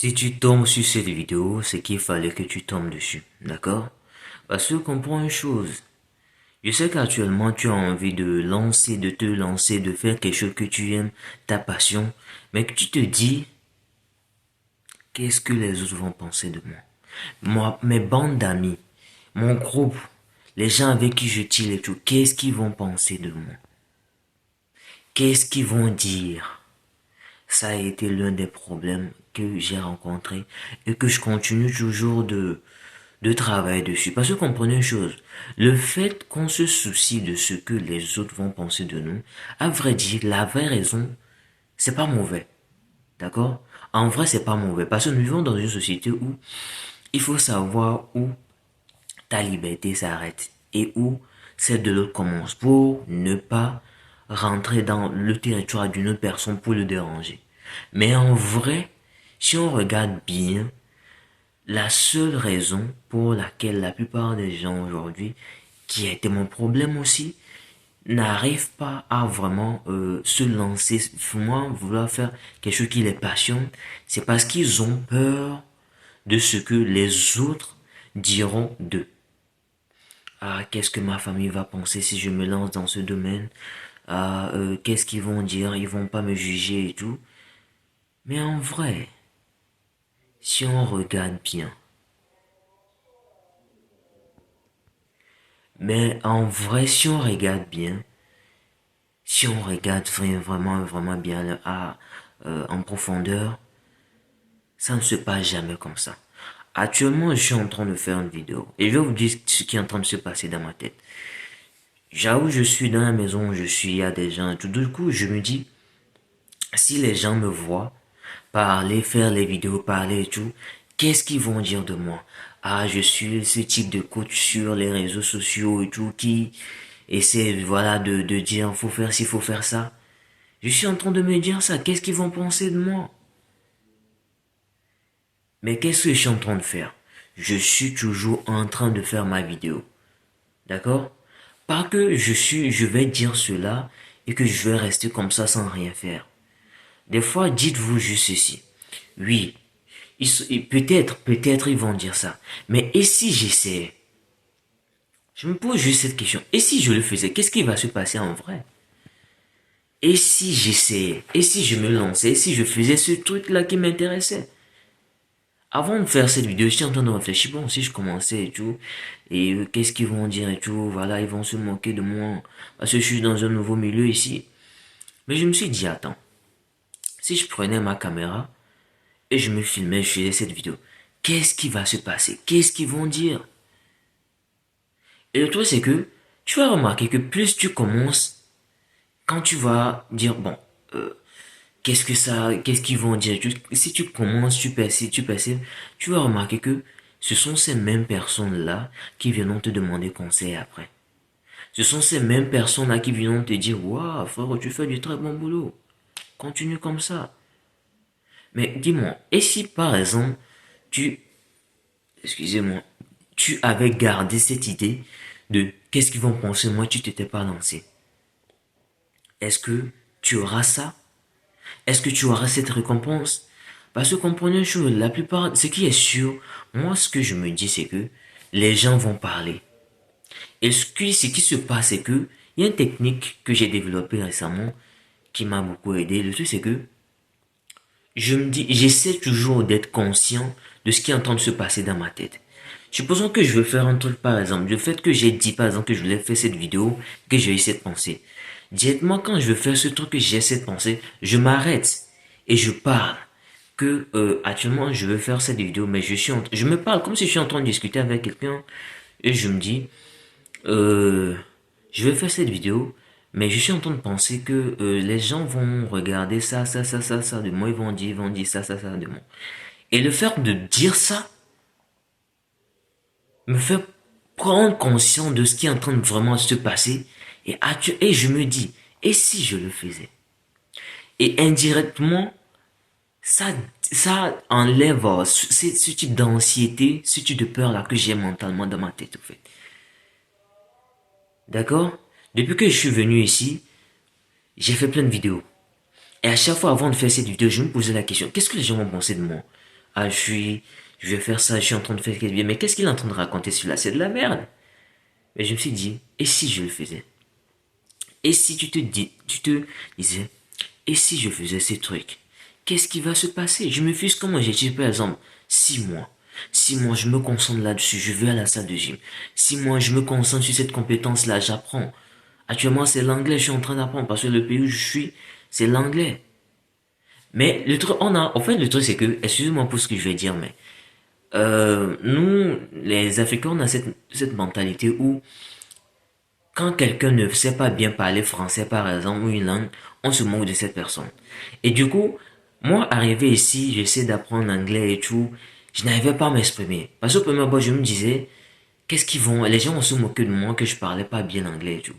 Si tu tombes sur cette vidéo, c'est qu'il fallait que tu tombes dessus, d'accord? Parce que comprends une chose. Je sais qu'actuellement tu as envie de te lancer, de faire quelque chose que tu aimes, ta passion, mais que tu te dis, qu'est-ce que les autres vont penser de moi? Moi, mes bandes d'amis, mon groupe, les gens avec qui je chill et tout, qu'est-ce qu'ils vont penser de moi? Qu'est-ce qu'ils vont dire? Ça a été l'un des problèmes que j'ai rencontrés et que je continue toujours de travailler dessus. Parce que comprenez une chose, le fait qu'on se soucie de ce que les autres vont penser de nous, à vrai dire, la vraie raison, c'est pas mauvais. D'accord? En vrai, c'est pas mauvais. Parce que nous vivons dans une société où il faut savoir où ta liberté s'arrête et où celle de l'autre commence pour ne pas rentrer dans le territoire d'une autre personne pour le déranger. Mais en vrai, si on regarde bien, la seule raison pour laquelle la plupart des gens aujourd'hui, qui a été mon problème aussi, n'arrivent pas à vraiment se lancer, vraiment vouloir faire quelque chose qui les passionne, c'est parce qu'ils ont peur de ce que les autres diront d'eux. Ah, qu'est-ce que ma famille va penser si je me lance dans ce domaine? Ah, qu'est-ce qu'ils vont dire? Ils vont pas me juger et tout. Mais en vrai, si on regarde bien, mais en vrai, si on regarde bien, si on regarde vraiment bien en profondeur, ça ne se passe jamais comme ça. Actuellement, je suis en train de faire une vidéo et je vais vous dire ce qui est en train de se passer dans ma tête. J'avoue, je suis dans la maison, je suis, il y a des gens et tout. Du coup, je me dis, si les gens me voient parler, faire les vidéos, parler et tout, qu'est-ce qu'ils vont dire de moi? Ah, je suis ce type de coach sur les réseaux sociaux et tout qui essaie, voilà, de dire, faut faire ci, faut faire ça. Je suis en train de me dire ça. Qu'est-ce qu'ils vont penser de moi? Mais qu'est-ce que je suis en train de faire? Je suis toujours en train de faire ma vidéo. D'accord? Pas que je vais dire cela et que je vais rester comme ça sans rien faire. Des fois, dites-vous juste ceci. Oui, peut-être ils vont dire ça. Mais et si j'essayais? Je me pose juste cette question. Et si je le faisais, qu'est-ce qui va se passer en vrai? Et si j'essayais? Et si je me lançais? Et si je faisais ce truc-là qui m'intéressait? Avant de faire cette vidéo, j'étais en train de réfléchir, bon, si je commençais et tout, et qu'est-ce qu'ils vont dire et tout, voilà, ils vont se moquer de moi, parce que je suis dans un nouveau milieu ici. Mais je me suis dit, attends, si je prenais ma caméra, et je me filmais, je faisais cette vidéo, qu'est-ce qui va se passer? Qu'est-ce qu'ils vont dire? Et le truc, c'est que, tu vas remarquer que plus tu commences, quand tu vas dire, bon, euh, qu'est-ce qu'ils vont dire? Si tu commences, tu persists, tu vas remarquer que ce sont ces mêmes personnes-là qui viendront te demander conseil après. Ce sont ces mêmes personnes-là qui viendront te dire, waouh, frère, tu fais du très bon boulot. Continue comme ça. Mais dis-moi, et si par exemple, tu, excusez-moi, tu avais gardé cette idée de qu'est-ce qu'ils vont penser, moi, tu t'étais pas lancé. Est-ce que tu auras ça? Est-ce que tu auras cette récompense? Parce que comprenez une chose, la plupart, ce qui est sûr, moi ce que je me dis c'est que les gens vont parler. Et ce qui se passe c'est que il y a une technique que j'ai développée récemment qui m'a beaucoup aidé. Le truc c'est que je me dis, j'essaie toujours d'être conscient de ce qui est en train de se passer dans ma tête. Supposons que je veux faire un truc par exemple, le fait que j'ai dit par exemple que je voulais faire cette vidéo, que j'ai eu cette pensée. Directement quand je veux faire ce truc que j'ai cette pensée, je m'arrête et je parle que actuellement je veux faire cette vidéo mais je me parle comme si je suis en train de discuter avec quelqu'un et je me dis euh, je vais faire cette vidéo mais je suis en train de penser que les gens vont regarder ça de moi, ils vont dire ça de moi. Et le fait de dire ça me fait prendre conscience de ce qui est en train de vraiment se passer et je me dis, et si je le faisais? Et indirectement, ça, ça enlève ce type d'anxiété, ce type de peur-là que j'ai mentalement dans ma tête, au fait. D'accord? Depuis que je suis venu ici, j'ai fait plein de vidéos. Et à chaque fois avant de faire cette vidéo, je me posais la question, qu'est-ce que les gens vont penser de moi? Ah, je vais faire ça, je suis en train de faire quelque chose. Mais qu'est-ce qu'il est en train de raconter celui-là? C'est de la merde. Mais je me suis dit, et si je le faisais? Et si tu te disais, et si je faisais ces trucs? Qu'est-ce qui va se passer? Je me fuse comment j'ai dit, par exemple, 6 mois. 6 mois, je me concentre là-dessus, je vais à la salle de gym. 6 mois, je me concentre sur cette compétence-là, j'apprends. Actuellement, c'est l'anglais, je suis en train d'apprendre parce que le pays où je suis, c'est l'anglais. Mais le truc, en fait, le truc, c'est que, excusez-moi pour ce que je vais dire, mais, nous, les Africains, on a cette mentalité où, quand quelqu'un ne sait pas bien parler français, par exemple, ou une langue, on se moque de cette personne. Et du coup, moi, arrivé ici, j'essaie d'apprendre l'anglais et tout, je n'arrivais pas à m'exprimer. Parce que au premier abord, je me disais, qu'est-ce qu'ils vont, les gens vont se moquer de moi que je parlais pas bien l'anglais et tout.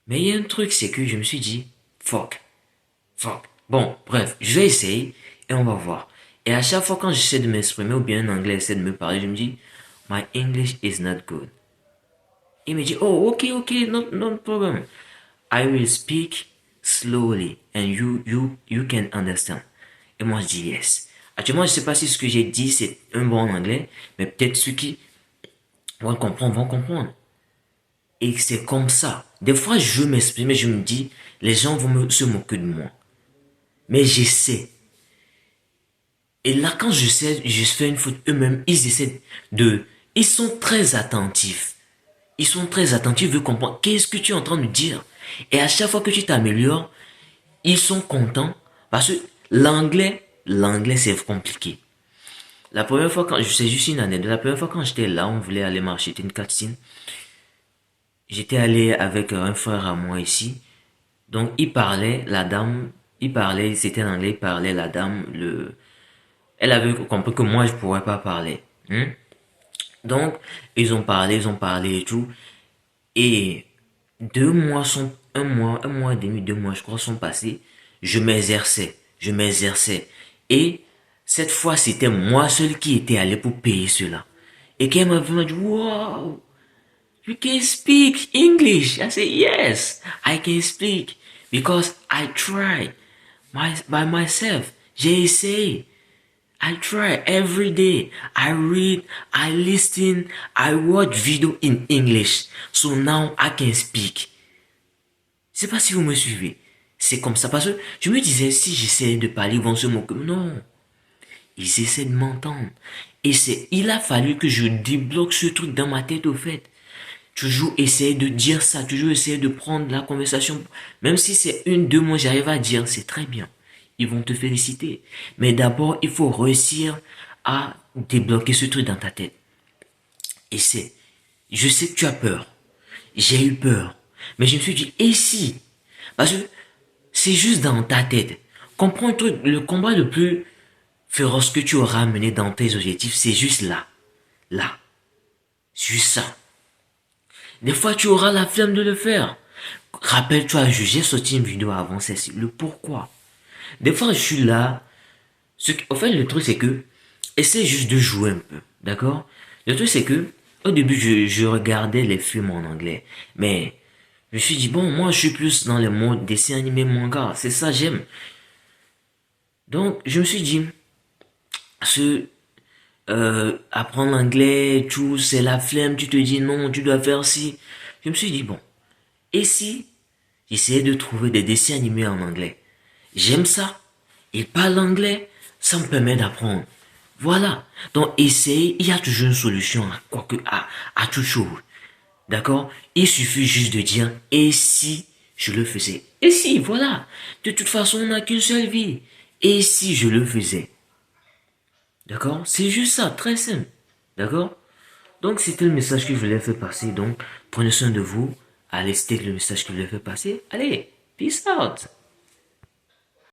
Mais il y a un truc, c'est que je me suis dit, fuck, fuck. Bon, bref, je vais essayer et on va voir. Et à chaque fois quand j'essaie de m'exprimer ou bien un anglais essaie de me parler, je me dis, my English is not good. Il me dit, oh, okay, no problem. I will speak slowly and you can understand. Et moi, je dis yes. Actuellement, je sais pas si ce que j'ai dit, c'est un bon anglais, mais peut-être ceux qui vont comprendre. Et c'est comme ça. Des fois, je m'exprime et je me dis, les gens se moquer de moi. Mais j'essaie. Et là, quand je fais une faute, eux-mêmes, ils sont très attentifs. Ils sont très attentifs, ils veulent comprendre qu'est-ce que tu es en train de dire. Et à chaque fois que tu t'améliores, ils sont contents parce que l'anglais c'est compliqué. La première fois quand, c'est juste une anecdote, la première fois quand j'étais là, on voulait aller m'acheter une cutscene. J'étais allé avec un frère à moi ici. Donc il parlait, la dame, il parlait, c'était en anglais, il parlait, la dame, elle avait compris que moi je pourrais pas parler. Hein. Donc ils ont parlé et tout. Et 2 mois sont, un mois et demi, 2 mois, je crois, sont passés. Je m'exerçais. Et cette fois, c'était moi seul qui était allé pour payer cela. Et qu'elle m'a dit, wow, you can speak English. I said, yes, I can speak. Because I tried by myself. J'ai essayé. I try every day. I read, I listen, I watch video in English. So now I can speak. Je sais pas si vous me suivez. C'est comme ça parce que je me disais si j'essayais de parler, ils vont se moquer. Non. Ils essaient de m'entendre. Et il a fallu que je débloque ce truc dans ma tête au fait. Toujours essayer de dire ça, toujours essayer de prendre la conversation. Même si c'est 1, 2 mois, j'arrive à dire, c'est très bien. Ils vont te féliciter. Mais d'abord, il faut réussir à débloquer ce truc dans ta tête. Et je sais que tu as peur. J'ai eu peur. Mais je me suis dit, et si? Parce que c'est juste dans ta tête. Comprends un truc, le combat le plus féroce que tu auras mené dans tes objectifs, c'est juste là. Là. Juste ça. Des fois, tu auras la flemme de le faire. Rappelle-toi, j'ai sorti une vidéo avant, c'est le pourquoi. Des fois, je suis là. En fait, le truc, c'est que, essaie juste de jouer un peu. D'accord? Le truc, c'est que, au début, je regardais les films en anglais. Mais, je me suis dit, bon, moi, je suis plus dans les modes dessin animé manga. C'est ça, j'aime. Donc, je me suis dit, apprendre l'anglais, tout, c'est la flemme, tu te dis non, tu dois faire ci. Je me suis dit, bon, et si j'essayais de trouver des dessins animés en anglais? J'aime ça. Ils parlent anglais, ça me permet d'apprendre. Voilà. Donc, essayer, il y a toujours une solution à toute chose. D'accord? Il suffit juste de dire, et si je le faisais? Et si, voilà. De toute façon, on n'a qu'une seule vie. Et si je le faisais? D'accord? C'est juste ça, très simple. D'accord? Donc, c'était le message que je voulais faire passer. Donc, prenez soin de vous. Allez, c'était le message que je voulais faire passer. Allez, peace out.